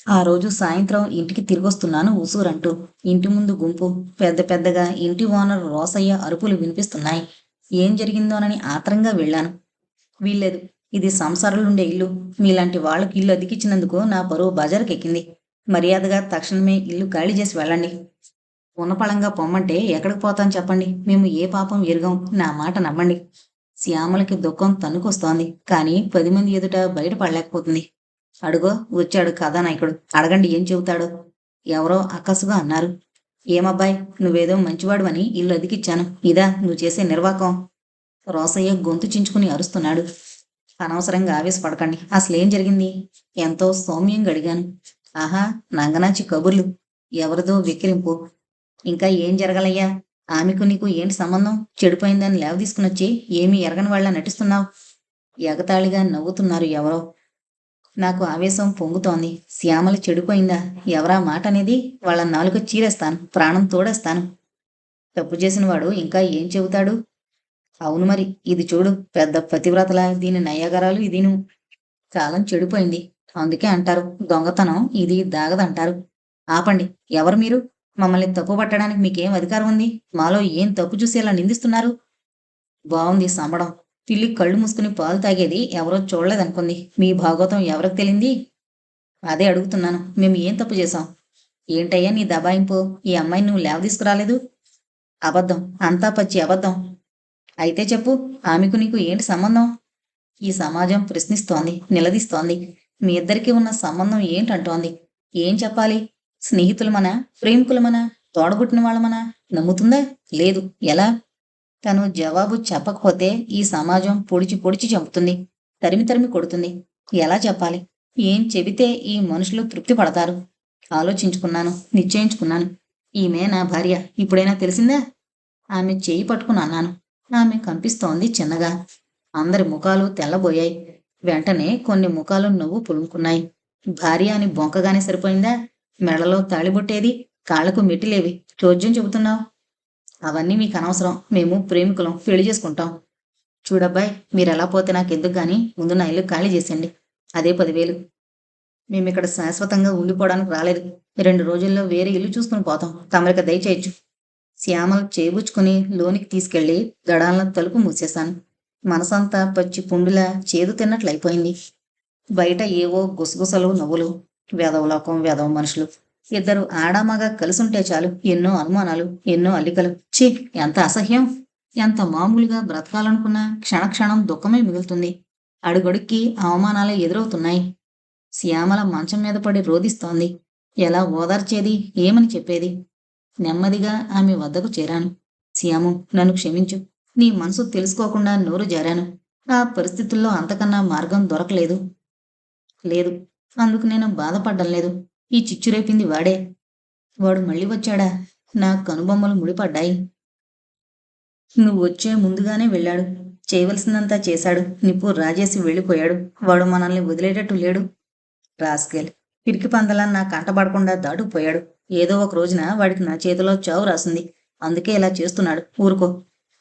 ఆ రోజు సాయంత్రం ఇంటికి తిరిగొస్తున్నాను ఉసూరంటూ. ఇంటి ముందు గుంపు. పెద్ద పెద్దగా ఇంటి ఓనర్ రోసయ్య అరుపులు వినిపిస్తున్నాయి. ఏం జరిగిందోనని ఆత్రంగా వెళ్ళాను. వీల్లేదు. ఇది సంసారాలుండే ఇల్లు. మీలాంటి వాళ్ళకి ఇల్లు అద్దెకిచ్చినందుకు నా పరువు బజారుకెక్కింది. మర్యాదగా తక్షణమే ఇల్లు ఖాళీ చేసి వెళ్ళండి. ఉన్నపళంగా పొమ్మంటే ఎక్కడికి పోతాను చెప్పండి. మేము ఏ పాపం ఎరుగం. నా మాట నమ్మండి. శ్యామలకి దుఃఖం తన్నుకొస్తోంది. కానీ 10 మంది ఎదుట బయటపడలేకపోతుంది. అడుగో వచ్చాడు కథానాయకుడు. అడగండి ఏం చెబుతాడో. ఎవరో అక్కసుగా అన్నారు. ఏమబ్బాయ్, నువ్వేదో మంచివాడువని ఇల్లు అద్దెకిచ్చాను. ఇదా నువ్వు చేసే నిర్వాకం? రోసయ్య గొంతు చించుకుని అరుస్తున్నాడు. అనవసరంగా ఆవేశపడకండి. అసలేం జరిగింది? ఎంతో సౌమ్యంగా అడిగాను. ఆహా, నంగనాచి కబుర్లు. ఎవరిదో వెక్కిరింపు. ఇంకా ఏం జరగలయ్యా? ఆమెకు నీకు ఏంటి సంబంధం? చెడిపోయిందని లేవదీసుకునొచ్చి ఏమీ ఎరగని వాళ్ళ నటిస్తున్నావు. ఎగతాళిగా నవ్వుతున్నారు ఎవరో. నాకు ఆవేశం పొంగుతోంది. శ్యామల చెడిపోయిందా? ఎవరా మాట అనేది? వాళ్ళ నాలుక చీరేస్తాను. ప్రాణం తోడేస్తాను. తప్పు చేసినవాడు ఇంకా ఏం చెబుతాడు? అవును మరి. ఇది చూడు, పెద్ద పతివ్రతలా దీని నయ్యగరాలు ఇదిను. కాలం చెడిపోయింది. అందుకే అంటారు దొంగతనం ఇది దాగదంటారు. ఆపండి. ఎవరు మీరు? మమ్మల్ని తప్పు పట్టడానికి మీకేం అధికారం ఉంది? మాలో ఏం తప్పు చూసి ఇలా నిందిస్తున్నారు? బావుంది సంబడం. పిల్లి కళ్ళు మూసుకుని పాలు తాగేది ఎవరో చూడలేదనుకుంది. మీ భాగవతం ఎవరికి తెలింది? అదే అడుగుతున్నాను. మేము ఏం తప్పు చేశాం? ఏంటయ్యా నీ దబాయింపు? ఈ అమ్మాయిని నువ్వు లేవదీసుకురాలేదు? అబద్ధం. అంతా పచ్చి అబద్ధం. అయితే చెప్పు. ఆమెకు నీకు ఏంటి సంబంధం? ఈ సమాజం ప్రశ్నిస్తోంది, నిలదీస్తోంది. మీ ఇద్దరికీ ఉన్న సంబంధం ఏంటంటోంది. ఏం చెప్పాలి? స్నేహితులమనా? ప్రేమికులమనా? తోడబుట్టిన వాళ్ళమనా? నమ్ముతుందా? లేదు. ఎలా? తను జవాబు చెప్పకపోతే ఈ సమాజం పొడిచి పొడిచి చంపుతుంది. తరిమి తరిమి కొడుతుంది. ఎలా చెప్పాలి? ఏం చెబితే ఈ మనుషులు తృప్తి పడతారు? ఆలోచించుకున్నాను, నిశ్చయించుకున్నాను. ఈమె నా భార్య. ఇప్పుడైనా తెలిసిందా? ఆమె చేయి పట్టుకుని అన్నాను. ఆమె కనిపిస్తోంది చిన్నగా. అందరి ముఖాలు తెల్లబోయాయి. వెంటనే కొన్ని ముఖాలు నవ్వు పులుముకున్నాయి. భార్య అని బొంకగానే సరిపోయిందా? మెడలో తాళిబొట్టేది? కాళ్లకు మెట్టిలేవి? చోద్యం చెబుతున్నావు. అవన్నీ మీకు అనవసరం. మేము ప్రేమికులం, పెళ్లి చేసుకుంటాం. చూడబ్బాయ్, మీరెలా పోతే నాకెందుకు గాని ముందు నా ఇల్లు ఖాళీ చేసేయండి. అదే 10,000. మేమిక్కడ శాశ్వతంగా ఉండిపోవడానికి రాలేదు. 2 రోజుల్లో వేరే ఇల్లు చూసుకుని పోతాం. తమరిక దయచేయచ్చు. శ్యామల చేబుచ్చుకుని లోనికి తీసుకెళ్లి గడాలన తలుపు మూసేశాను. మనసంతా పచ్చి పుండులా చేదు తిన్నట్లయిపోయింది. బయట ఏవో గుసగుసలు, నవ్వులు. వెధవలోకం, వెధవ మనుషులు. ఇద్దరు ఆడామగ కలిసుంటే చాలు ఎన్నో అనుమానాలు, ఎన్నో అల్లికలు. ఛీ, ఎంత అసహ్యం! ఎంత మామూలుగా బ్రతకాలనుకున్నా క్షణక్షణం దుఃఖమే మిగులుతుంది. అడుగడుక్కి అవమానాలే ఎదురవుతున్నాయి. శ్యామల మంచం మీద పడి రోదిస్తోంది. ఎలా ఓదార్చేది? ఏమని చెప్పేది? నెమ్మదిగా ఆమె వద్దకు చేరాను. శ్యాము, నన్ను క్షమించు. నీ మనసు తెలుసుకోకుండా నోరు జారాను. ఆ పరిస్థితుల్లో అంతకన్నా మార్గం దొరకలేదు. లేదు. అందుకు నేను బాధపడ్డం లేదు. ఈ చిచ్చు రేపింది వాడే. వాడు మళ్ళీ వచ్చాడా? నా కనుబొమ్మలు ముడిపడ్డాయి. నువ్వొచ్చే ముందుగానే వెళ్ళాడు. చేయవలసిందంతా చేశాడు. నిప్పు రాజేసి వెళ్ళిపోయాడు. వాడు మనల్ని వదిలేటట్టు లేడు. రాస్కెల్. పిరికి పందలా నా కంటపడకుండా దాటుకుపోయాడు. ఏదో ఒక రోజున వాడికి నా చేతిలో చావు రాసింది. అందుకే ఇలా చేస్తున్నాడు. ఊరుకో.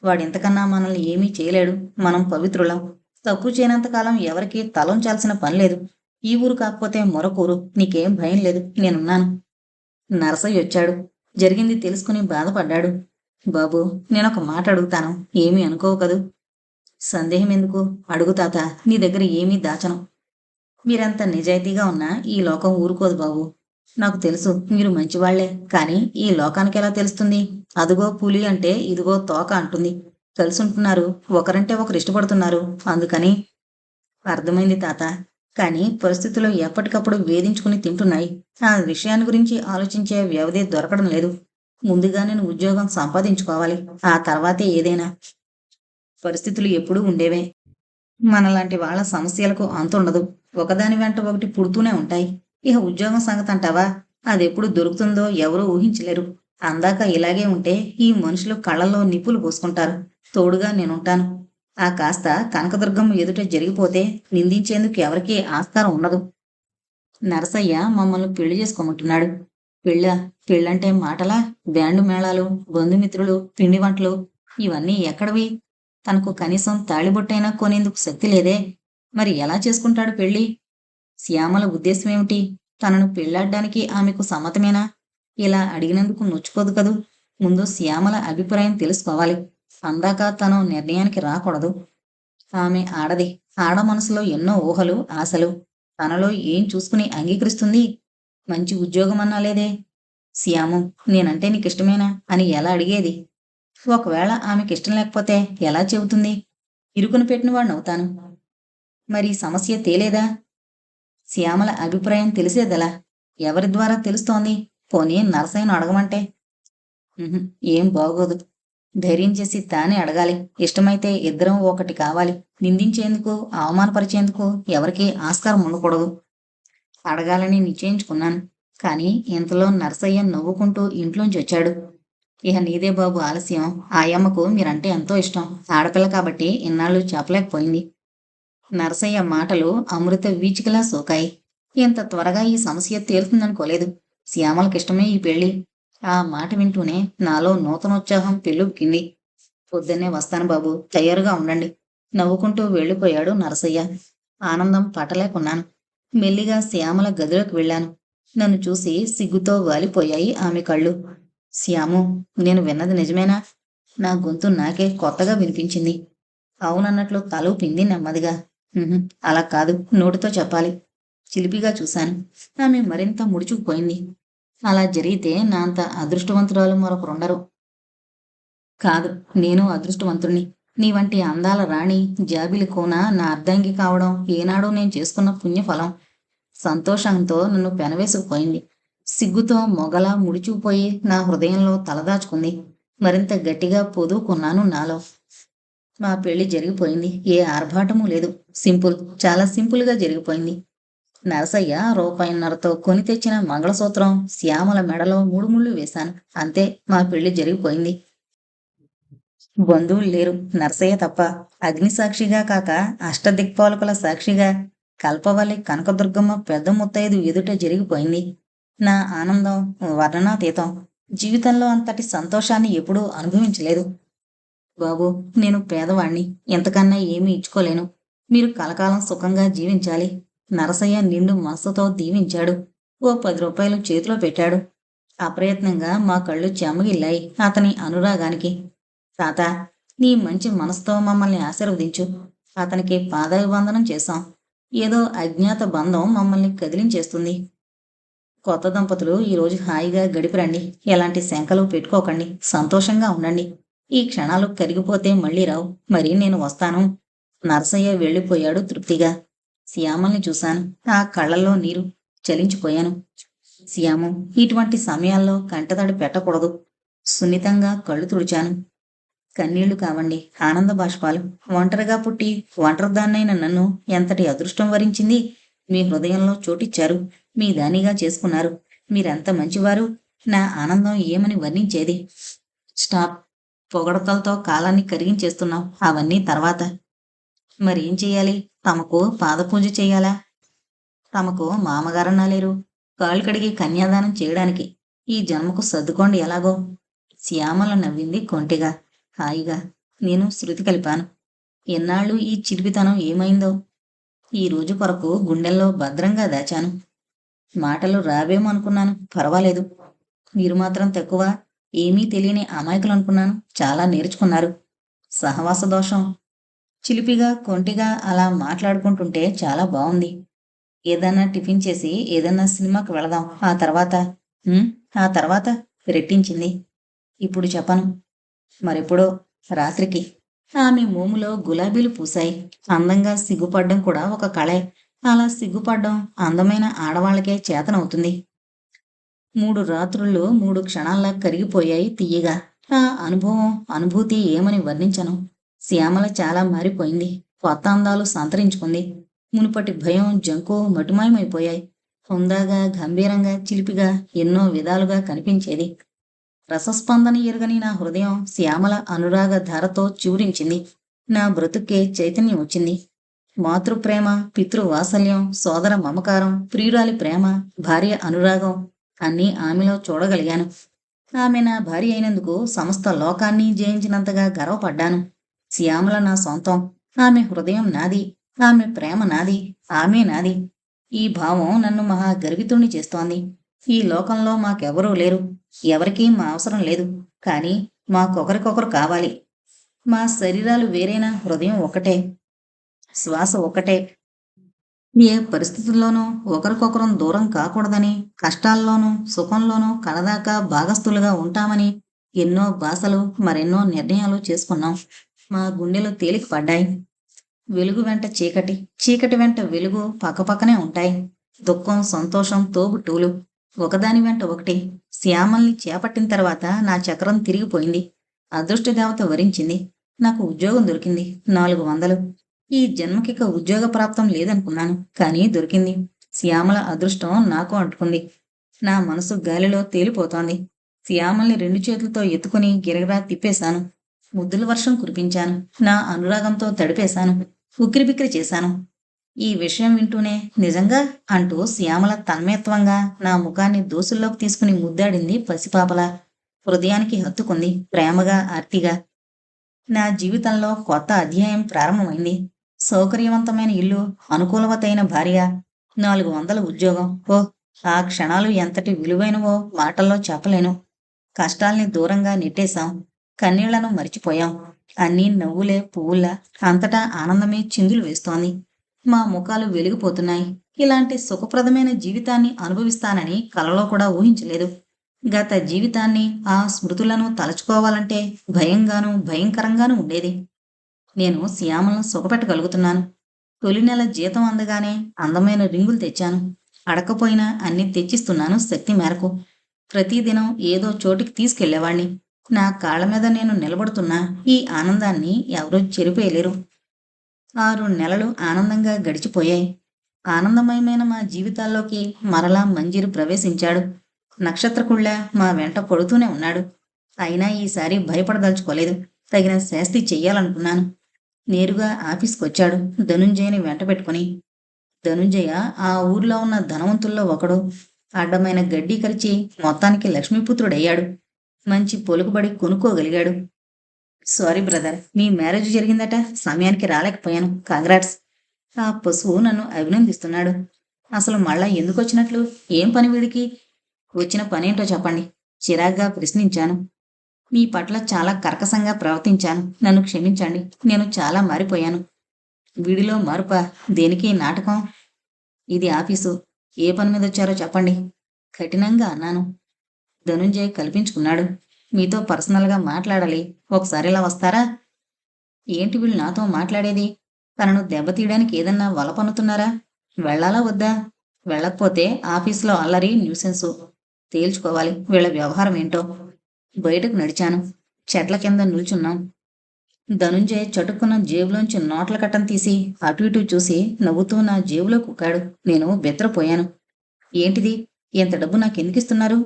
వాడింతకన్నా మనల్ని ఏమీ చేయలేడు. మనం పవిత్రులం. తప్పు చేయనంతకాలం ఎవరికీ తలొంచాల్సిన పనిలేదు. ఈ ఊరు కాకపోతే మరొకూరు. నీకేం భయం లేదు. నేనున్నాను. నరసయ్య వచ్చాడు. జరిగింది తెలుసుకుని బాధపడ్డాడు. బాబూ, నేనొక మాట అడుగుతాను. ఏమీ అనుకోవు కదూ? సందేహం ఎందుకు? అడుగు తాత. నీ దగ్గర ఏమీ దాచను. మీరంత నిజాయితీగా ఉన్నా ఈ లోకం ఊరుకోదు బాబు. నాకు తెలుసు మీరు మంచివాళ్లే. కానీ ఈ లోకానికి ఎలా తెలుస్తుంది? అదుగో పులి అంటే ఇదిగో తోక అంటుంది. కలిసుంటున్నారు. ఒకరంటే ఒకరు ఇష్టపడుతున్నారు. అందుకని. అర్థమైంది తాత. కానీ పరిస్థితులు ఎప్పటికప్పుడు వేధించుకుని తింటున్నాయి. ఆ విషయాన్ని గురించి ఆలోచించే వ్యవధి దొరకడం లేదు. ముందుగా నేను ఉద్యోగం సంపాదించుకోవాలి. ఆ తర్వాతే ఏదైనా. పరిస్థితులు ఎప్పుడూ ఉండేవే. మనలాంటి వాళ్ళ సమస్యలకు అంతుండదు. ఒకదాని వెంట ఒకటి పుడుతూనే ఉంటాయి. ఇక ఉద్యోగం సంగతి అంటావా? అదెప్పుడు దొరుకుతుందో ఎవరూ ఊహించలేరు. అందాక ఇలాగే ఉంటే ఈ మనుషులు కళ్ళల్లో నిప్పులు పోసుకుంటారు. తోడుగా నేనుంటాను. ఆ కాస్త కనకదుర్గమ్మ ఎదుట జరిగిపోతే నిందించేందుకు ఎవరికీ ఆస్కారం ఉండదు. నరసయ్య మమ్మల్ని పెళ్లి చేసుకోమంటున్నాడు. పెళ్ళా? పెళ్ళంటే మాటలా? బ్యాండు మేళాలు, బంధుమిత్రులు, పిండి వంటలు ఇవన్నీ ఎక్కడవి? తనకు కనీసం తాళిబొట్టైనా కొనేందుకు శక్తి లేదే. మరి ఎలా చేసుకుంటాడు పెళ్ళి? శ్యామల ఉద్దేశమేమిటి? తనను పెళ్లాడ్డానికి ఆమెకు సమ్మతమేనా? ఇలా అడిగినందుకు నొచ్చుకోదు కదూ. ముందు శ్యామల అభిప్రాయం తెలుసుకోవాలి. అందాక తను నిర్ణయానికి రాకూడదు. ఆమె ఆడది. ఆడ మనసులో ఎన్నో ఊహలు, ఆశలు. తనలో ఏం చూసుకుని అంగీకరిస్తుంది? మంచి ఉద్యోగమన్నా లేదే. శ్యాము, నేనంటే నీకిష్టమేనా అని ఎలా అడిగేది? ఒకవేళ ఆమెకిష్టం లేకపోతే ఎలా చెబుతుంది? ఇరుకున పెట్టిన వాడినవుతాను. మరి ఈ సమస్య తేలేదా? శ్యామల అభిప్రాయం తెలిసేదెలా? ఎవరి ద్వారా తెలుస్తోంది? పోనీ నరసయ్యను అడగమంటే? ఉహుం, ఏం బాగోదు. ధైర్యం చేసి తానే అడగాలి. ఇష్టమైతే ఇద్దరం ఒకటి కావాలి. నిందించేందుకు, అవమానపరిచేందుకు ఎవరికీ ఆస్కారం ఉండకూడదు. అడగాలని నిశ్చయించుకున్నాను. కానీ ఇంతలో నరసయ్య నవ్వుకుంటూ ఇంట్లోంచి వచ్చాడు. ఇహ నీదే బాబు ఆలస్యం. ఆయమ్మకు మీరంటే ఎంతో ఇష్టం. ఆడపిల్ల కాబట్టి ఇన్నాళ్ళు చెప్పలేకపోయింది. నరసయ్య మాటలు అమృత వీచికలా సోకాయి. ఇంత త్వరగా ఈ సమస్య తేలుతుందనుకోలేదు. శ్యామలకిష్టమే ఈ పెళ్లి. ఆ మాట వింటూనే నాలో నూతనోత్సాహం పెళ్ళుబికింది. పొద్దున్నే వస్తాను బాబు, తయారుగా ఉండండి. నవ్వుకుంటూ వెళ్ళిపోయాడు నరసయ్య. ఆనందం పట్టలేకున్నాను. మెల్లిగా శ్యామల గదిలోకి వెళ్ళాను. నన్ను చూసి సిగ్గుతో వాలిపోయాయి ఆమె కళ్ళు. శ్యాము, నేను విన్నది నిజమేనా? నా గొంతు నాకే కొత్తగా వినిపించింది. అవునన్నట్లు తల ఊపింది నెమ్మదిగా. "ఉహుం, అలా కాదు, నోటితో చెప్పాలి." చిలిపిగా చూశాను. ఆమె మరింత ముడుచుకుపోయింది. అలా జరిగితే నా అంత అదృష్టవంతురాలు మరొకరుండరు. కాదు, నేను అదృష్టవంతుణ్ణి. నీ వంటి అందాల రాణి జాబిలి కోన నా అర్ధాంగి కావడం ఏనాడో నేను చేసుకున్న పుణ్యఫలం. సంతోషంతో నన్ను పెనవేసుకుపోయింది. సిగ్గుతో మొగలా ముడిచుకుపోయి నా హృదయంలో తలదాచుకుంది. మరింత గట్టిగా పొదువుకున్నాను నాలో. మా పెళ్లి జరిగిపోయింది. ఏ ఆర్భాటమూ లేదు. సింపుల్, చాలా సింపుల్గా జరిగిపోయింది. నరసయ్య రూపాయిన్నరతో కొని తెచ్చిన మంగళసూత్రం శ్యామల మెడలో 3 ముళ్ళు వేశాను. అంతే, మా పెళ్లి జరిగిపోయింది. బంధువులు లేరు, నరసయ్య తప్ప. అగ్నిసాక్షిగా కాక అష్టదిక్పాలకుల సాక్షిగా కల్పవల్లి కనకదుర్గమ్మ పెద్ద ముత్తైదు ఎదుట జరిగిపోయింది. నా ఆనందం వర్ణనాతీతం. జీవితంలో అంతటి సంతోషాన్ని ఎప్పుడూ అనుభవించలేదు. బాబు, నేను పేదవాణ్ణి. ఇంతకన్నా ఏమీ ఇచ్చుకోలేను. మీరు కలకాలం సుఖంగా జీవించాలి. నరసయ్య నిండు మనసుతో దీవించాడు. ఓ 10 రూపాయలు చేతిలో పెట్టాడు. అప్రయత్నంగా మా కళ్ళు చెమ్మగిల్లాయి అతని అనురాగానికి. తాత, నీ మంచి మనసుతో మమ్మల్ని ఆశీర్వదించు. అతనికి పాదాభివందనం చేశాం. ఏదో అజ్ఞాత బంధం మమ్మల్ని కదిలించేస్తుంది. కొత్త దంపతులు ఈరోజు హాయిగా గడిపిరండి. ఎలాంటి శంకలు పెట్టుకోకండి. సంతోషంగా ఉండండి. ఈ క్షణాలు కరిగిపోతే మళ్ళీ రావు. మరి నేను వస్తాను. నరసయ్య వెళ్ళిపోయాడు తృప్తిగా. శ్యామల్ని చూశాను. ఆ కళ్ళల్లో నీరు. చలించిపోయాను. శ్యాము, ఇటువంటి సమయాల్లో కంటతడి పెట్టకూడదు. సున్నితంగా కళ్ళు తుడిచాను. కన్నీళ్లు కావండి, ఆనంద బాష్పాలు. ఒంటరిగా పుట్టి ఒంటరిదాన్నైన నన్ను ఎంతటి అదృష్టం వరించింది. మీ హృదయంలో చోటిచ్చారు. మీ దానిగా చేసుకున్నారు. మీరెంత మంచివారు. నా ఆనందం ఏమని వర్ణించేది. స్టాప్. పొగడతలతో కాలాన్ని కరిగించేస్తున్నాం. అవన్నీ తర్వాత. మరేం చెయ్యాలి? తమకు పాదపూజ చెయ్యాలా? తమకు మామగారన్నా లేరు. కాళ్ళు కడిగి కన్యాదానం చేయడానికి. ఈ జన్మకు సర్దుకోండి ఎలాగో. శ్యామల నవ్వింది కొంటిగా, హాయిగా. నేను శృతి కలిపాను. ఎన్నాళ్ళు ఈ చిలిపితనం ఏమైందో. ఈ రోజు కొరకు గుండెల్లో భద్రంగా దాచాను. మాటలు రావేమో అనుకున్నాను. పర్వాలేదు. మీరు మాత్రం తక్కువ. ఏమీ తెలియని అమాయకులు అనుకున్నాను. చాలా నేర్చుకున్నారు. సహవాస దోషం. చిలిపిగా కొంటిగా అలా మాట్లాడుకుంటుంటే చాలా బాగుంది. ఏదన్నా టిఫిన్ చేసి ఏదన్నా సినిమాకి వెళదాం. ఆ తర్వాత "ఉమ్, ఆ తర్వాత" రెట్టించింది. ఇప్పుడు చెప్పను. మరెప్పుడో, రాత్రికి. ఆమె మోములో గులాబీలు పూశాయి. అందంగా సిగ్గుపడ్డం కూడా ఒక కళే. అలా సిగ్గుపడ్డం అందమైన ఆడవాళ్లకే చేతనవుతుంది. 3 రాత్రుళ్ళు 3 క్షణాల్లా కరిగిపోయాయి తియ్యగా. ఆ అనుభవం, అనుభూతి ఏమని వర్ణించను. శ్యామల చాలా మారిపోయింది. కొత్త అందాలు సంతరించుకుంది. మునుపటి భయం, జంకు మటుమాయమైపోయాయి. హుందాగా, గంభీరంగా, చిలిపిగా ఎన్నో విధాలుగా కనిపించేది. రసస్పందన ఎరుగని నా హృదయం శ్యామల అనురాగ ధారతో చివురించింది. నా బ్రతుక్కే చైతన్యం వచ్చింది. మాతృప్రేమ, పితృవాత్సల్యం, సోదర మమకారం, ప్రియురాలి ప్రేమ, భార్య అనురాగం అన్నీ ఆమెలో చూడగలిగాను. ఆమె నా భార్య అయినందుకు సమస్త లోకాన్ని జయించినంతగా గర్వపడ్డాను. శ్యామల నా సొంతం. ఆమె హృదయం నాది. ఆమె ప్రేమ నాది. ఆమె నాది. ఈ భావం నన్ను మహా గర్వితుణ్ణి చేస్తోంది. ఈ లోకంలో మాకెవరూ లేరు. ఎవరికీ మా అవసరం లేదు. కానీ మాకొకరికొకరు కావాలి. మా శరీరాలు వేరైనా హృదయం ఒక్కటే. శ్వాస ఒక్కటే. ఏ పరిస్థితుల్లోనూ ఒకరికొకరం దూరం కాకూడదని, కష్టాల్లోనూ సుఖంలోనూ కడదాకా భాగస్థులుగా ఉంటామని ఎన్నో భాషలు, మరెన్నో నిర్ణయాలు చేసుకున్నాం. మా గుండెలు తేలిక పడ్డాయి. వెలుగు వెంట చీకటి, చీకటి వెంట వెలుగు పక్కపక్కనే ఉంటాయి. దుఃఖం, సంతోషం తోబుట్టువులు. ఒకదాని వెంట ఒకటి. శ్యామల్ని చేపట్టిన తర్వాత నా చక్రం తిరిగిపోయింది. అదృష్ట దేవత వరించింది. నాకు ఉద్యోగం దొరికింది. 400. ఈ జన్మకిక ఉద్యోగ ప్రాప్తం లేదనుకున్నాను. కానీ దొరికింది. శ్యామల అదృష్టం నాకు అంటుకుంది. నా మనసు గాలిలో తేలిపోతోంది. శ్యామల్ని 2 చేతులతో ఎత్తుకుని గిరగిరా తిప్పేశాను. ముద్దుల వర్షం కురిపించాను. నా అనురాగంతో తడిపేశాను. ఉక్కిరిబిక్కిరి చేశాను. ఈ విషయం వింటూనే నిజంగా అంటూ శ్యామల తన్మయత్వంగా నా ముఖాన్ని దోసుల్లోకి తీసుకుని ముద్దాడింది పసిపాపలా. హృదయానికి హత్తుకుంది ప్రేమగా, ఆర్తిగా. నా జీవితంలో కొత్త అధ్యాయం ప్రారంభమైంది. సౌకర్యవంతమైన ఇల్లు, అనుకూలవతైన భార్య, 400 ఉద్యోగం. ఓ, ఆ క్షణాలు ఎంతటి విలువైనవో మాటల్లో చెప్పలేను. కష్టాల్ని దూరంగా నెట్టేశాం. కన్నీళ్లను మరిచిపోయాం. అన్నీ నవ్వులే, పువ్వుల్లా. అంతటా ఆనందమే చిందులు వేస్తోంది. మా ముఖాలు వెలిగిపోతున్నాయి. ఇలాంటి సుఖప్రదమైన జీవితాన్ని అనుభవిస్తానని కలలో కూడా ఊహించలేదు. గత జీవితాన్ని, ఆ స్మృతులను తలచుకోవాలంటే భయంగానూ భయంకరంగానూ ఉండేది. నేను శ్యామలను సుఖపెట్టగలుగుతున్నాను. తొలి నెల జీతం అందగానే అందమైన రింగులు తెచ్చాను. అడకపోయినా అన్నీ తెచ్చిస్తున్నాను శక్తి మేరకు. ప్రతిదినం ఏదో చోటికి తీసుకెళ్లేవాణ్ణి. నా కాళ్ల మీద నేను నిలబడుతున్నా ఈ ఆనందాన్ని ఎవరూ చెరిపేయలేరు. 6 నెలలు ఆనందంగా గడిచిపోయాయి. ఆనందమయమైన మా జీవితాల్లోకి మరలా మంజీరు ప్రవేశించాడు. నక్షత్రకుళ్ళ మా వెంట పడుతూనే ఉన్నాడు. అయినా ఈసారి భయపడదలుచుకోలేదు. తగిన శాస్తి చెయ్యాలనుకున్నాను. నేరుగా ఆఫీస్కొచ్చాడు ధనుంజయని వెంట పెట్టుకుని. ధనుంజయ ఆ ఊర్లో ఉన్న ధనవంతుల్లో ఒకడు. అడ్డమైన గడ్డి కలిచి మొత్తానికి లక్ష్మీపుత్రుడయ్యాడు. మంచి పొలుకుబడి కొనుక్కోగలిగాడు. సారీ బ్రదర్, మీ మ్యారేజ్ జరిగిందట, సమయానికి రాలేకపోయాను. కాంగ్రాట్స్. ఆ పశువు నన్ను అభినందిస్తున్నాడు. అసలు మళ్ళా ఎందుకొచ్చినట్లు? ఏం పని వీడికి? వచ్చిన పనేంటో చెప్పండి, చిరాగ్గా ప్రశ్నించాను. మీ పట్ల చాలా కర్కశంగా ప్రవర్తించాను. నన్ను క్షమించండి. నేను చాలా మారిపోయాను. వీడిలో మార్పా? దేనికి నాటకం? ఇది ఆఫీసు. ఏ పని మీద వచ్చారో చెప్పండి, కఠినంగా అన్నాను. ధనుంజయ్ కల్పించుకున్నాడు. మీతో పర్సనల్గా మాట్లాడాలి. ఒకసారి ఇలా వస్తారా? ఏంటి వీళ్ళు నాతో మాట్లాడేది? తనను దెబ్బతీయడానికి ఏదన్నా వల పన్నుతున్నారా? వెళ్ళాలా వద్దా? వెళ్ళకపోతే ఆఫీసులో అల్లరి, న్యూసెన్సు. తేల్చుకోవాలి వీళ్ళ వ్యవహారం ఏంటో. బయటకు నడిచాను. చెట్ల కింద నిల్చున్నాం. ధనుంజయ్ చటుక్కున జేబులోంచి నోట్ల కట్టను తీసి అటు ఇటు చూసి నవ్వుతూ నా జేబులో కుక్కాడు. నేను బెత్తరపోయాను. ఏంటిది? ఎంత డబ్బు నాకెందుకిస్తున్నారు?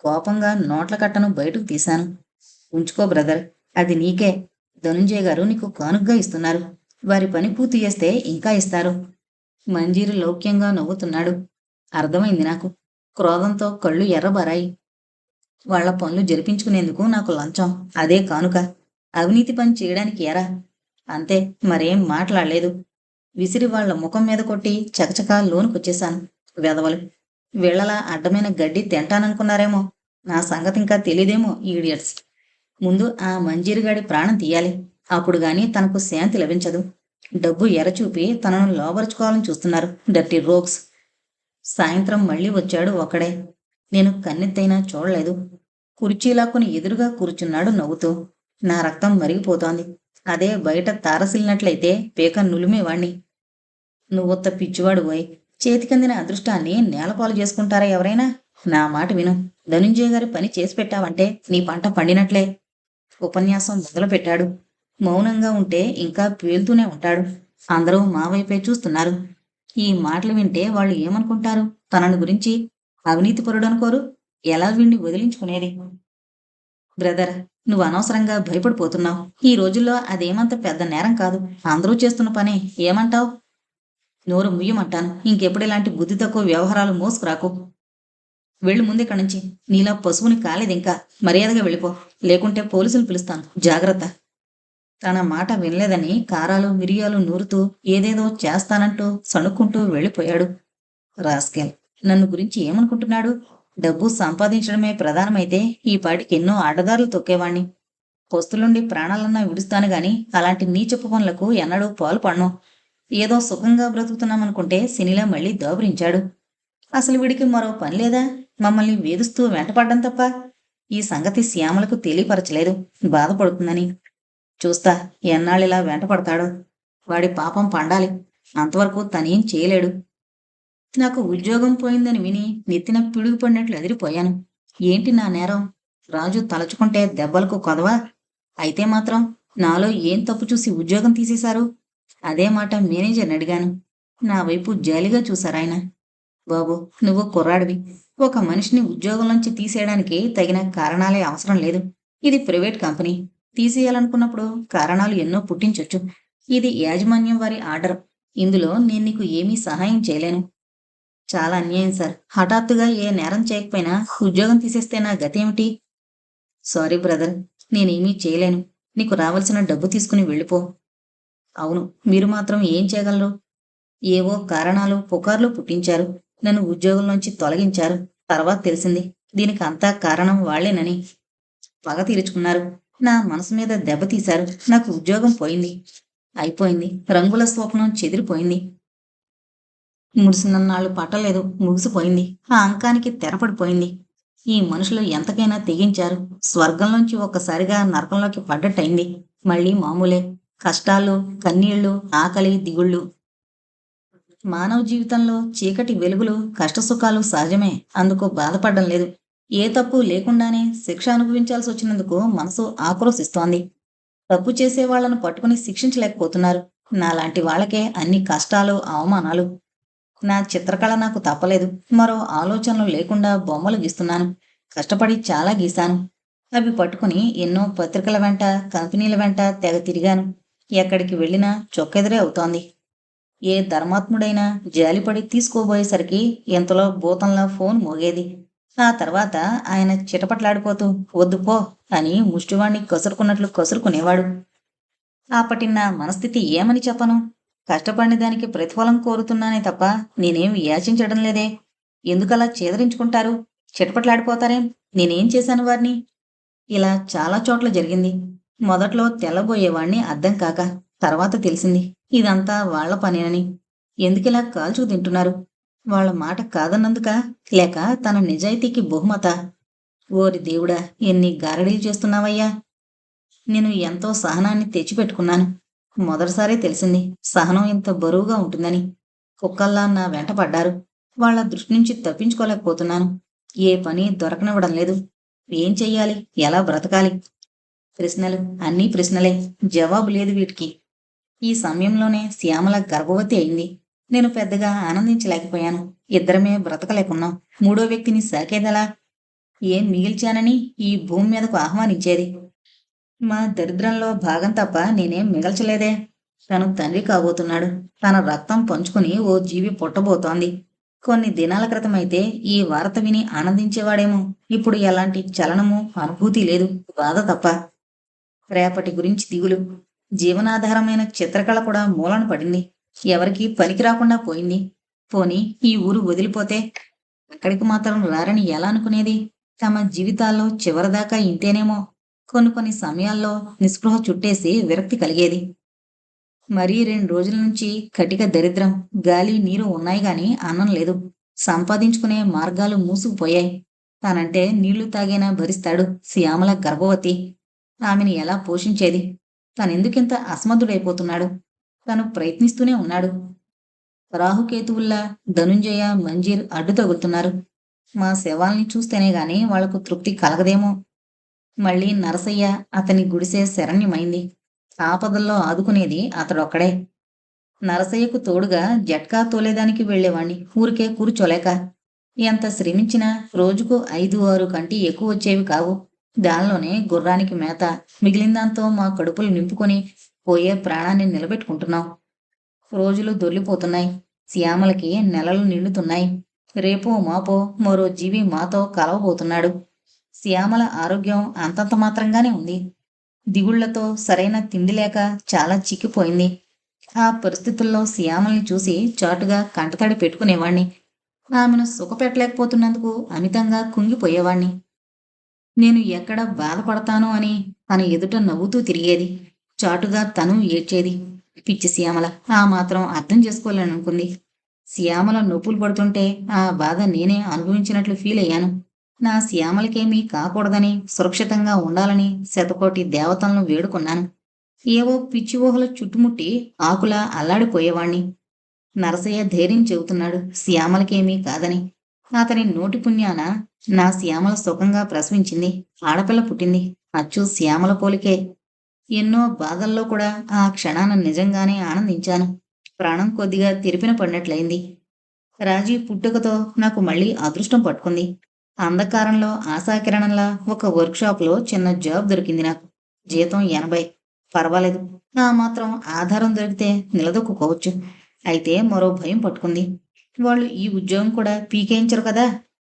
కోపంగా నోట్ల కట్టను బయటకు తీశాను. ఉంచుకో బ్రదర్, అది నీకే. ధనుంజయ్ గారు నీకు కానుగ్గా ఇస్తున్నారు. వారి పని పూర్తి చేస్తే ఇంకా ఇస్తారు. మంజీరు లౌక్యంగా నవ్వుతున్నాడు. అర్థమైంది నాకు. క్రోధంతో కళ్ళు ఎర్రబారాయి. వాళ్ల పనులు జరిపించుకునేందుకు నాకు లంచం, అదే కానుక. అవినీతి పని చేయడానికి ఎరా? అంతే, మరేం మాట్లాడలేదు. విసిరి వాళ్ల ముఖం మీద కొట్టి చకచకా లోనుకొచ్చేశాను. వెధవలు. వీళ్లలా అడ్డమైన గడ్డి తింటాననుకున్నారేమో. నా సంగతి ఇంకా తెలీదేమో ఈడియట్స్. ముందు ఆ మంజీరుగాడి ప్రాణం తీయాలి. అప్పుడు గాని తనకు శాంతి లభించదు. డబ్బు ఎరచూపి తనను లోబరుచుకోవాలని చూస్తున్నారు డర్టీ రోగ్స్. సాయంత్రం మళ్ళీ వచ్చాడు ఒక్కడే. నేను కన్నెత్తైనా చూడలేదు. కుర్చీలాక్కుని ఎదురుగా కూర్చున్నాడు నవ్వుతూ. నా రక్తం మరిగిపోతోంది. అదే బయట తారసిల్లినట్లయితే పేక నులిమేవాణ్ణి. నువ్వొత్త పిచ్చివాడు పోయి చేతికందిన అదృష్టాన్ని నేలపాలు చేసుకుంటారా ఎవరైనా? నా మాట విను. ధనుంజయ గారి పని చేసి పెట్టావంటే నీ పంట పండినట్లే. ఉపన్యాసం మొదలుపెట్టాడు. మౌనంగా ఉంటే ఇంకా పేలుతూనే ఉంటాడు. అందరూ మా వైపే చూస్తున్నారు. ఈ మాటలు వింటే వాళ్ళు ఏమనుకుంటారు? తనను గురించి అవినీతిపరుడు అనుకోరు? ఎలా వీణ్ణి వదిలించుకునేది? బ్రదర్, నువ్వు అనవసరంగా భయపడిపోతున్నావు. ఈ రోజుల్లో అదేమంత పెద్ద నేరం కాదు. అందరూ చేస్తున్న పనే. ఏమంటావు? నోరు ముయ్యమంటాను. ఇంకెప్పుడు ఇలాంటి బుద్ధి తక్కువ వ్యవహారాలు మోసుకురాకు. వెళ్ళు ముందిక్కడి నుంచి. నీలా పశువుని కాలేదింకా. మర్యాదగా వెళ్ళిపో. లేకుంటే పోలీసులు పిలుస్తాను. జాగ్రత్త. తన మాట వినలేదని కారాలు, మిరియాలు నూరుతూ ఏదేదో చేస్తానంటూ సణుక్కుంటూ వెళ్ళిపోయాడు. రాస్కెల్ నన్ను గురించి ఏమనుకుంటున్నాడు? డబ్బు సంపాదించడమే ప్రధానమైతే ఈ పాటికి ఎన్నో అడ్డదారులు తొక్కేవాణ్ణి. పొస్తులుండి ప్రాణాలన్నా విడుస్తాను గాని అలాంటి నీచపు పనులకు ఎన్నడూ పాల్పడను. ఏదో సుఖంగా బ్రతుకుతున్నామనుకుంటే శనిలా మళ్ళీ దాపురించాడు. అసలు వీడికి మరో పని లేదా? మమ్మల్ని వేధిస్తూ వెంటపడ్డం తప్ప. ఈ సంగతి శ్యామలకు తెలియపరచలేదు, బాధపడుతుందని. చూస్తా ఎన్నాళ్ళిలా వెంటపడతాడో. వాడి పాపం పండాలి. అంతవరకు తనేం చేయలేడు. నాకు ఉద్యోగం పోయిందని విని నెత్తిన పిడుగు పడినట్లు ఎదిరిపోయాను. ఏంటి నా నేరం? రాజు తలచుకుంటే దెబ్బలకు కొదవా? అయితే మాత్రం నాలో ఏం తప్పు చూసి ఉద్యోగం తీసేశారు? అదే మాట మేనేజర్ని అడిగాను. నా వైపు జాలిగా చూశారాయన. బాబు, నువ్వు కుర్రాడివి. ఒక మనిషిని ఉద్యోగంలోంచి తీసేయడానికి తగిన కారణాలే అవసరం లేదు. ఇది ప్రైవేట్ కంపెనీ. తీసేయాలనుకున్నప్పుడు కారణాలు ఎన్నో పుట్టించొచ్చు. ఇది యాజమాన్యం వారి ఆర్డర్. ఇందులో నేను నీకు ఏమీ సహాయం చేయలేను. చాలా అన్యాయం సార్. హఠాత్తుగా ఏ నేరం చేయకపోయినా ఉద్యోగం తీసేస్తే నా గతేమిటి? సారీ బ్రదర్, నేనేమీ చేయలేను. నీకు రావాల్సిన డబ్బు తీసుకుని వెళ్ళిపో. అవును, మీరు మాత్రం ఏం చేయగలరు? ఏవో కారణాలు పుకార్లు పుట్టించారు. నన్ను ఉద్యోగంలోంచి తొలగించారు. తర్వాత తెలిసింది దీనికి అంతా కారణం వాళ్లేనని. పగ తీర్చుకున్నారు. నా మనసు మీద దెబ్బతీశారు. నాకు ఉద్యోగం పోయింది. అయిపోయింది. రంగుల స్వప్నం చెదిరిపోయింది. ముడిసినన్నాళ్ళు పట్టలేదు, ముగిసిపోయింది. ఆ అంకానికి తెరపడిపోయింది. ఈ మనుషులు ఎంతకైనా తెగించారు. స్వర్గంలోంచి ఒక్కసారిగా నరకంలోకి పడ్డట్టయింది. మళ్ళీ మామూలే. కష్టాలు, కన్నీళ్లు, ఆకలి, దిగుళ్ళు. మానవ జీవితంలో చీకటి వెలుగులు, కష్టసుఖాలు సహజమే. అందుకు బాధపడడం లేదు. ఏ తప్పు లేకుండానే శిక్ష అనుభవించాల్సి వచ్చినందుకు మనసు ఆక్రోశిస్తోంది. తప్పు చేసే వాళ్లను పట్టుకుని శిక్షించలేకపోతున్నారు. నాలాంటి వాళ్ళకే అన్ని కష్టాలు, అవమానాలు. నా చిత్రకళ నాకు తప్పలేదు. మరో ఆలోచనలు లేకుండా బొమ్మలు గీస్తున్నాను. కష్టపడి చాలా గీశాను. అవి పట్టుకుని ఎన్నో పత్రికల వెంట, కంపెనీల వెంట తెగ తిరిగాను. ఎక్కడికి వెళ్ళినా చొక్కెదురే అవుతోంది. ఏ ధర్మాత్ముడైనా జాలిపడి తీసుకోబోయేసరికి ఎంతలో భూతంలా ఫోన్ మోగేది. ఆ తర్వాత ఆయన చిటపట్లాడిపోతూ వద్దు పో అని ముష్టివాణ్ణి కసురుకున్నట్లు కసురుకునేవాడు. అప్పటి నా మనస్థితి ఏమని చెప్పను? కష్టపడిన దానికి ప్రతిఫలం కోరుతున్నానే తప్ప నేనేం యాచించడం లేదే. ఎందుకలా చేదరించుకుంటారు? చిటపట్లాడిపోతారేం? నేనేం చేశాను వారిని? ఇలా చాలా చోట్ల జరిగింది. మొదట్లో తెల్లబోయేవాణ్ణి అర్థం కాక, తర్వాత తెలిసింది ఇదంతా వాళ్ల పనేనని. ఎందుకిలా కాల్చుకు తింటున్నారు? వాళ్ళ మాట కాదన్నందుకా, లేక తన నిజాయితీకి బహుమతా? ఓరి దేవుడా, ఎన్ని గారడీలు చేస్తున్నావయ్యా! నేను ఎంతో సహనాన్ని తెచ్చిపెట్టుకున్నాను. మొదటిసారి తెలిసింది సహనం ఇంత బరువుగా ఉంటుందని. కుక్కల్లా నా వెంట పడ్డారు. వాళ్ళ దృష్టి నుంచి తప్పించుకోలేకపోతున్నాను. ఏ పని దొరకనివ్వడం లేదు. ఏం చెయ్యాలి? ఎలా బ్రతకాలి? ప్రశ్నలు, అన్నీ ప్రశ్నలే. జవాబు లేదు వీటికి. ఈ సమయంలోనే శ్యామల గర్భవతి అయింది. నేను పెద్దగా ఆనందించలేకపోయాను. ఇద్దరమే బ్రతకలేకున్నాం. మూడో వ్యక్తిని సాకేదెలా? ఏం మిగిల్చానని ఈ భూమి మీదకు ఆహ్వానించేది? మా దరిద్రంలో భాగం తప్ప నేనేం మిగల్చలేదే. తను తండ్రి కాబోతున్నాడు. తన రక్తం పంచుకుని ఓ జీవి పుట్టబోతోంది. కొన్ని దినాల క్రితమైతే ఈ వార్త విని ఆనందించేవాడేమో. ఇప్పుడు ఎలాంటి చలనము, అనుభూతి లేదు, బాధ తప్ప. రేపటి గురించి దిగులు. జీవనాధారమైన చిత్రకళ కూడా మూలన పడింది. ఎవరికీ పనికి రాకుండా పోయింది. పోనీ ఈ ఊరు వదిలిపోతే అక్కడికి మాత్రం రారని ఎలా అనుకునేది? తమ జీవితాల్లో చివరిదాకా ఇంతేనేమో. కొన్ని సమయాల్లో నిస్పృహ చుట్టేసి విరక్తి కలిగేది. మరీ 2 రోజుల నుంచి కటిక దరిద్రం. గాలి నీరు ఉన్నాయి గాని అన్నం లేదు. సంపాదించుకునే మార్గాలు మూసుకుపోయాయి. తానంటే నీళ్లు తాగైనా భరిస్తాడు. శ్యామల గర్భవతి. ఆమెని ఎలా పోషించేది? తనెందుకింత అసమర్థుడైపోతున్నాడు? తను ప్రయత్నిస్తూనే ఉన్నాడు. రాహుకేతువుల్లా ధనుంజయ, మంజీర్ అడ్డు తగులుతున్నారు. మా శవాల్ని చూస్తేనే గాని వాళ్లకు తృప్తి కలగదేమో. మళ్ళీ నరసయ్య, అతని గుడిసె శరణ్యమైంది. ఆపదల్లో ఆదుకునేది అతడొక్కడే. నరసయ్యకు తోడుగా జట్కా తోలేదానికి వెళ్లేవాణ్ణి, ఊరికే కూర్చోలేక. ఎంత శ్రమించినా రోజుకు 5-6 కంటే ఎక్కువ వచ్చేవి కావు. దానిలోనే గుర్రానికి మేత, మిగిలిందాంతో మా కడుపులు నింపుకొని పోయే ప్రాణాన్ని నిలబెట్టుకుంటున్నాం. రోజులు దొర్లిపోతున్నాయి. శ్యామలకి నెలలు నిండుతున్నాయి. రేపో మాపో మరో జీవి మాతో కలవబోతున్నాడు. శ్యామల ఆరోగ్యం అంతంత మాత్రంగానే ఉంది. దిగుళ్లతో సరైన తిండి లేక చాలా చిక్కిపోయింది. ఆ పరిస్థితుల్లో శ్యామల్ని చూసి చాటుగా కంటతడి పెట్టుకునేవాణ్ణి. ఆమెను సుఖపెట్టలేకపోతున్నందుకు అమితంగా కుంగిపోయేవాణ్ణి. నేను ఎక్కడ బాధపడతానో అని తన ఎదుట నవ్వుతూ తిరిగేది. చాటుగా తను ఏడ్చేది. పిచ్చి శ్యామల ఆ మాత్రం అర్థం చేసుకోలేననుకుంది. శ్యామల నొప్పులు పడుతుంటే ఆ బాధ నేనే అనుభవించినట్లు ఫీల్ అయ్యాను. నా శ్యామలకేమీ కాకూడదని, సురక్షితంగా ఉండాలని శతకోటి దేవతలను వేడుకున్నాను. ఏవో పిచ్చి ఊహలు చుట్టుముట్టి ఆకులా అల్లాడిపోయేవాణ్ణి. నరసయ్య ధైర్యం చెబుతున్నాడు శ్యామలకేమీ కాదని. అతని నోటి పుణ్యాన నా శ్యామల సుఖంగా ప్రసవించింది. ఆడపిల్ల పుట్టింది. అచ్చు శ్యామల పోలికే. ఎన్నో బాధల్లో కూడా ఆ క్షణాన నిజంగానే ఆనందించాను. ప్రాణం కొద్దిగా తెరిపిన పడినట్లయింది. రాజీ పుట్టుకతో నాకు మళ్ళీ అదృష్టం పట్టుకుంది. అంధకారంలో ఆశాకిరణంలా ఒక వర్క్షాప్లో చిన్న జాబ్ దొరికింది నాకు. జీతం 80. పర్వాలేదు. ఆ మాత్రం ఆధారం దొరికితే నిలదొక్కుకోవచ్చు. అయితే మరో భయం పట్టుకుంది. వాళ్ళు ఈ ఉద్యోగం కూడా పీకేయించరు కదా.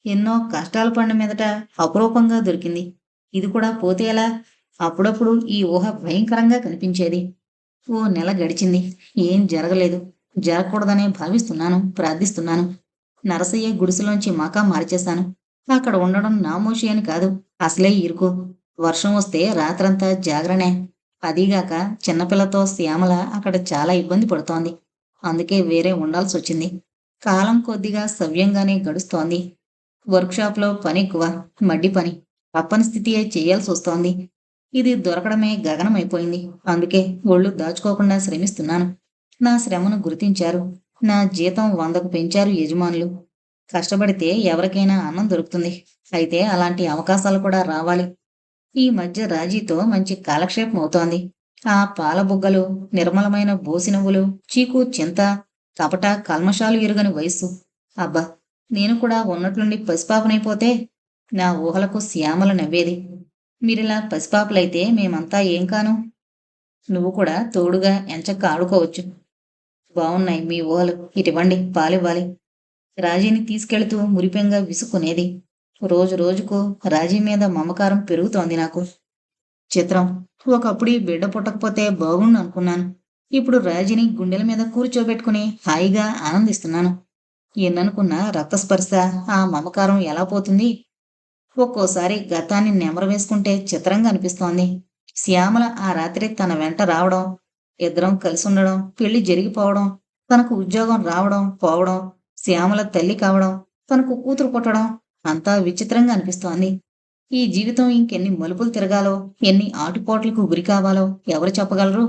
ఎన్నో కష్టాలు పడిన మీదట అపురూపంగా దొరికింది. ఇది కూడా పోతే ఎలా? అప్పుడప్పుడు ఈ ఊహ భయంకరంగా కనిపించేది. ఓ నెల గడిచింది. ఏం జరగలేదు. జరగకూడదనే భావిస్తున్నాను, ప్రార్థిస్తున్నాను. నరసయ్య గుడిసెలోంచి మకా మార్చేశాను. అక్కడ ఉండడం నామోషి అని కాదు. అసలే ఇరుకు. వర్షం వస్తే రాత్రంతా జాగరణే. అదీగాక చిన్నపిల్లతో శ్యామల అక్కడ చాలా ఇబ్బంది పడుతోంది. అందుకే వేరే ఉండాల్సొచ్చింది. కాలం కొద్దిగా సవ్యంగానే గడుస్తోంది. వర్క్షాప్లో పనెక్కువ. మడ్డి పని. తప్పని స్థితియే చెయ్యాల్సొస్తోంది. ఇది దొరకడమే గగనమైపోయింది. అందుకే ఒళ్ళు దాచుకోకుండా శ్రమిస్తున్నాను. నా శ్రమను గుర్తించారు. నా జీతం 100కు పెంచారు యజమానులు. కష్టపడితే ఎవరికైనా అన్నం దొరుకుతుంది. అయితే అలాంటి అవకాశాలు కూడా రావాలి. ఈ మధ్య రాజీతో మంచి కాలక్షేపం అవుతోంది. ఆ పాల బుగ్గలు, నిర్మలమైన బోసినవ్వులు, చీకు చింత, కపట కల్మషాలు ఎరుగని వయస్సు. అబ్బా! నేను కూడా ఉన్నట్లుండి పసిపాపనైపోతే నా ఊహలకు శ్యామల నవ్వేది. మీరిలా పసిపాపలైతే మేమంతా ఏం కాను? నువ్వు కూడా తోడుగా ఎంచక్కా ఆడుకోవచ్చు. బావున్నాయి మీ ఊహలు. ఇటివ్వండి పాలివ్వాలి. రాజీని తీసుకెళుతూ మురిపెంగా విసుక్కునేది. రోజు రోజుకు రాజీ మీద మమకారం పెరుగుతోంది నాకు. చిత్రం. ఒకప్పుడు ఈ బిడ్డ పుట్టకపోతే బాగుండు అనుకున్నాను. ఇప్పుడు రాజీని గుండెల మీద కూర్చోబెట్టుకుని హాయిగా ఆనందిస్తున్నాను. ఎన్ననుకున్నా రక్తస్పర్శ, ఆ మమకారం ఎలా పోతుంది? ఒక్కోసారి గతాన్ని నెమరు వేసుకుంటే చిత్రంగా అనిపిస్తోంది. శ్యామల ఆ రాత్రి తన వెంట రావడం, ఇద్దరం కలిసుండడం, పెళ్లి జరిగిపోవడం, తనకు ఉద్యోగం రావడం, పోవడం, శ్యామల తల్లి కావడం, తనకు కూతురు పుట్టడం అంతా విచిత్రంగా అనిపిస్తోంది. ఈ జీవితం ఇంకెన్ని మలుపులు తిరగాలో, ఎన్ని ఆటుపోట్లకు గురి కావాలో ఎవరు చెప్పగలరు?